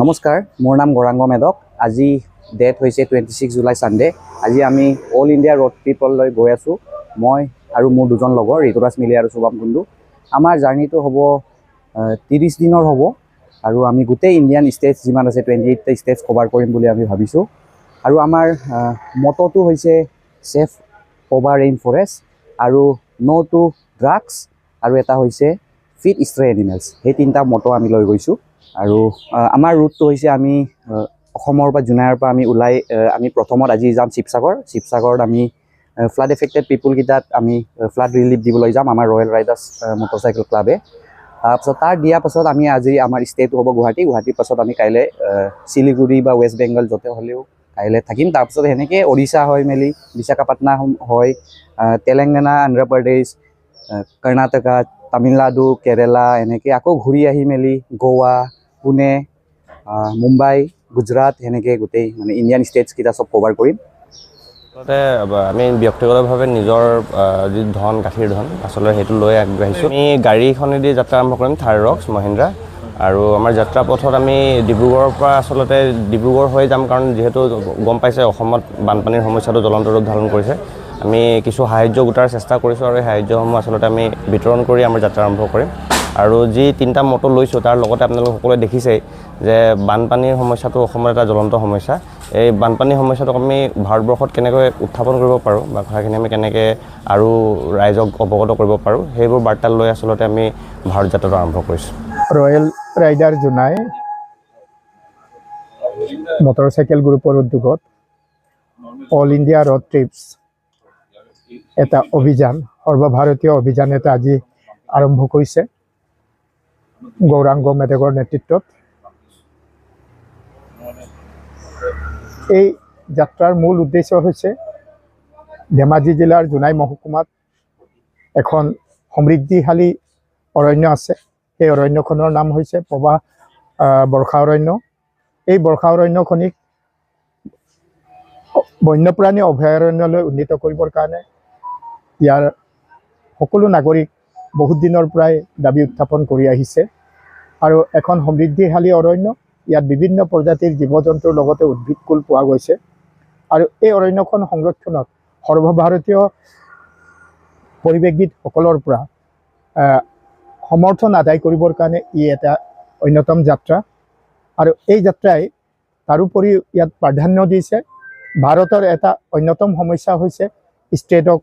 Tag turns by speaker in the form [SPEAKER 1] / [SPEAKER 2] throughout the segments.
[SPEAKER 1] নমস্কাৰ, মোৰ নাম গৌৰাংগ মেধক। আজি ডেট হৈছে 26 জুলাই ছানডে। আজি আমি অল ইণ্ডিয়া ৰোড ট্ৰিপলৈ গৈ আছোঁ। মই আৰু মোৰ দুজন লগৰ ঋতুৰাজ মিলি আৰু শুভম কুণ্ডু। আমাৰ জাৰ্ণিটো হ'ব 30 দিনৰ হ'ব আৰু আমি গোটেই ইণ্ডিয়ান ষ্টেটছ যিমান আছে 28টা ষ্টেটছ কভাৰ কৰিম বুলি আমি ভাবিছোঁ। আৰু আমাৰ মটটো হৈছে ছেফ অভাৰ ৰেইন ফৰেষ্ট আৰু ন' টু ড্ৰাগছ আৰু এটা হৈছে ফিট ষ্ট্ৰে এনিমেলছ। সেই তিনিটা মটো আমি লৈ গৈছোঁ। আৰু আমাৰ ৰুটটো হৈছে আমি অসমৰ পৰা জোনাইৰ পৰা আমি ওলাই আমি প্ৰথমত আজি যাম শিৱসাগৰত আমি ফ্লাড এফেক্টেড পিপুলকেইটাত আমি ফ্লাড ৰিলিফ দিবলৈ যাম আমাৰ ৰয়েল ৰাইডাৰ্ছ মটৰচাইকেল ক্লাবে। তাৰপিছত তাৰ দিয়াৰ পাছত আমি আজি আমাৰ ষ্টেটো হ'ব গুৱাহাটীৰ পাছত আমি কাইলৈ শিলিগুৰি বা ৱেষ্ট বেংগল য'তে হ'লেও কাইলৈ থাকিম। তাৰপিছত সেনেকৈ ওড়িশা হৈ মেলি বিশাখাপট্টনম হয়, তেলেংগানা, অন্ধ্ৰপ্ৰদেশ, কৰ্ণাটকা, তামিলনাডু, কেৰেলা, এনেকৈ আকৌ ঘূৰি আহি মেলি গোৱা, পুনে, মুম্বাই, গুজৰাট সেনেকৈ গোটেই মানে ইণ্ডিয়ান ষ্টেটছকেইটা চব কভাৰ কৰিম।
[SPEAKER 2] আচলতে আমি ব্যক্তিগতভাৱে নিজৰ যি ধন গাখীৰ ধন আচলতে সেইটো লৈ আগবাঢ়িছোঁ। আমি গাড়ীখনেদি যাত্ৰা আৰম্ভ কৰিম, থাৰ ৰক্স মহিন্দ্ৰা। আৰু আমাৰ যাত্ৰা পথত আমি ডিব্ৰুগড়ৰ পৰা আচলতে ডিব্ৰুগড় হৈ যাম, কাৰণ যিহেতু গম পাইছে অসমত বানপানীৰ সমস্যাটো জ্বলন্ত ৰূপ ধাৰণ কৰিছে। আমি কিছু সাহায্য গোটাৰ চেষ্টা কৰিছোঁ আৰু এই সাহায্যসমূহ আচলতে আমি বিতৰণ কৰি আমাৰ যাত্ৰা আৰম্ভ কৰিম। আৰু যি তিনিটা মটো লৈছোঁ তাৰ লগতে আপোনালোকে সকলোৱে দেখিছেই যে বানপানীৰ সমস্যাটো অসমৰ এটা জ্বলন্ত সমস্যা। এই বানপানীৰ সমস্যাটোক আমি ভাৰতবৰ্ষত কেনেকৈ উত্থাপন কৰিব পাৰোঁ বা কথাখিনি আমি কেনেকৈ আৰু ৰাইজক অৱগত কৰিব পাৰোঁ, সেইবোৰ বাৰ্তা লৈ আচলতে আমি ভাৰত যাত্ৰাটো আৰম্ভ কৰিছোঁ।
[SPEAKER 3] ৰয়েল ৰাইডাৰ জোনাই মটৰচাইকেল গ্ৰুপৰ উদ্যোগত অল ইণ্ডিয়া ৰোড ট্ৰিপছ এটা অভিযান, সৰ্বভাৰতীয় অভিযান এটা আজি আৰম্ভ কৰিছে গৌৰাংগ মেধকৰ নেতৃত্বত। এই যাত্ৰাৰ মূল উদ্দেশ্য হৈছে ধেমাজি জিলাৰ জোনাই মহকুমাত এখন সমৃদ্ধিশালী অৰণ্য আছে। সেই অৰণ্যখনৰ নাম হৈছে প্ৰবাহ বৰ্ষা অৰণ্য। এই বৰ্ষা অৰণ্যখনিক বন্যপ্ৰাণী অভয়াৰণ্যলৈ উন্নীত কৰিবৰ কাৰণে ইয়াৰ সকলো নাগৰিক বহুত দিনৰ পৰাই দাবী উত্থাপন কৰি আহিছে। আৰু এখন সমৃদ্ধিশালী অৰণ্য, ইয়াত বিভিন্ন প্ৰজাতিৰ জীৱ জন্তুৰ লগতে উদ্ভিদকুল পোৱা গৈছে। আৰু এই অৰণ্যখন সংৰক্ষণত সৰ্বভাৰতীয় পৰিৱেশবিদসকলৰ পৰা সমৰ্থন আদায় কৰিবৰ কাৰণে ই এটা অন্যতম যাত্ৰা। আৰু এই যাত্ৰাই তাৰোপৰি ইয়াত প্ৰাধান্য দিছে ভাৰতৰ এটা অন্যতম সমস্যা হৈছে ষ্ট্ৰেটকৰ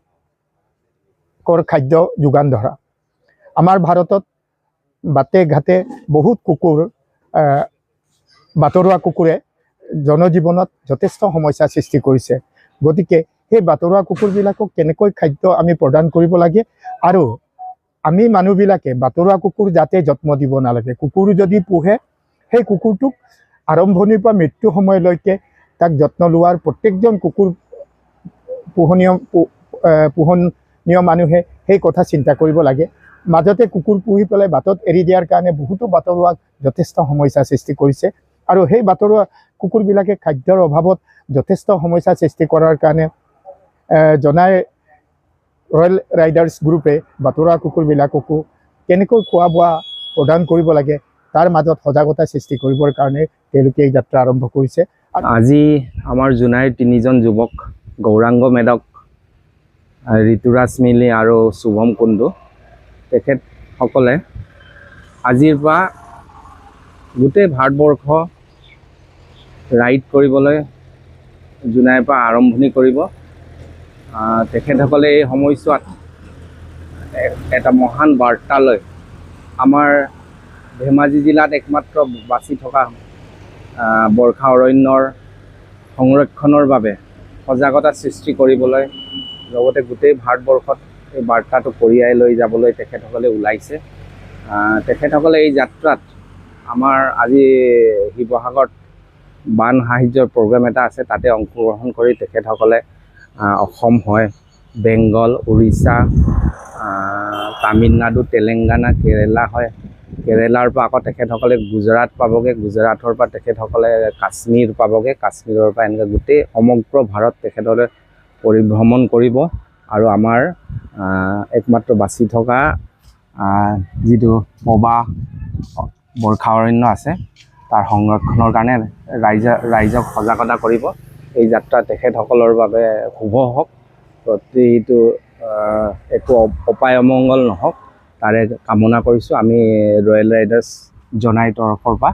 [SPEAKER 3] খাদ্য যোগান ধৰা। আমাৰ ভাৰতত বাটে ঘাটে বহুত কুকুৰ, বাটৰুৱা কুকুৰে জনজীৱনত যথেষ্ট সমস্যাৰ সৃষ্টি কৰিছে। গতিকে সেই বাটৰুৱা কুকুৰবিলাকক কেনেকৈ খাদ্য আমি প্ৰদান কৰিব লাগে আৰু আমি মানুহবিলাকে বাটৰুৱা কুকুৰ যাতে যত্ন দিব নালাগে। কুকুৰ যদি পোহে সেই কুকুৰটোক আৰম্ভণিৰ পৰা মৃত্যু সময়লৈকে তাক যত্ন লোৱাৰ প্ৰত্যেকজন কুকুৰ পোহনীয় মানুহে সেই কথা চিন্তা কৰিব লাগে। মাজতে কুকুৰ পুহি পেলাই বাটত এৰি দিয়াৰ কাৰণে বহুতো বাটৰুৱাক যথেষ্ট সমস্যাৰ সৃষ্টি কৰিছে আৰু সেই বাটৰুৱা কুকুৰবিলাকে খাদ্যৰ অভাৱত যথেষ্ট সমস্যাৰ সৃষ্টি কৰাৰ কাৰণে জনাই ৰয়েল ৰাইডাৰ্ছ গ্ৰুপে বাটৰুৱা কুকুৰবিলাককো কেনেকৈ খোৱা বোৱা প্ৰদান কৰিব লাগে তাৰ মাজত সজাগতা সৃষ্টি কৰিবৰ কাৰণে তেওঁলোকে এই যাত্ৰা আৰম্ভ কৰিছে।
[SPEAKER 1] আজি আমাৰ জোনাইৰ 3জন যুৱক গৌৰাংগ মেধক, ঋতুৰাজ মিলি আৰু শুভম কুণ্ডু তেখেতসকলে আজিৰ পৰা গোটেই ভাৰতবৰ্ষ ৰাইড কৰিবলৈ জোনাইৰ পৰা আৰম্ভণি কৰিব। তেখেতসকলে এই সময়ছোৱাত এটা মহান বাৰ্তা লৈ আমাৰ ধেমাজি জিলাত একমাত্ৰ বাচি থকা বৰ্ষা অৰণ্যৰ সংৰক্ষণৰ বাবে সজাগতা সৃষ্টি কৰিবলৈ লগতে গোটেই ভাৰতবৰ্ষত এই বাৰ্তাটো কঢ়িয়াই লৈ যাবলৈ তেখেতসকলে ওলাইছে। তেখেতসকলে এই যাত্ৰাত আমাৰ আজি শিৱসাগৰত বান সাহায্যৰ প্ৰগ্ৰেম এটা আছে, তাতে অংশগ্ৰহণ কৰি তেখেতসকলে অসম হয়, বেংগল, উৰিষ্যা, তামিলনাডু, তেলেংগানা, কেৰেলা হয়, কেৰেলাৰ পৰা আকৌ তেখেতসকলে গুজৰাট পাবগৈ, গুজৰাটৰ পৰা তেখেতসকলে কাশ্মীৰ পাবগৈ, কাশ্মীৰৰ পৰা এনেকৈ গোটেই সমগ্ৰ ভাৰত তেখেতসকলে পৰিভ্ৰমণ কৰিব আৰু আমাৰ একমাত্ৰ বাচি থকা যিটো পবা বৰ্ষা অৰণ্য আছে তাৰ সংৰক্ষণৰ কাৰণে ৰাইজক সজাগতা কৰিব। এই যাত্ৰা তেখেতসকলৰ বাবে শুভ হওক, প্ৰতিটো একো অপায় অমংগল নহওক তাৰে কামনা কৰিছোঁ আমি ৰয়েল ৰাইডাৰ্ছ জোনাইৰ তৰফৰ পৰা।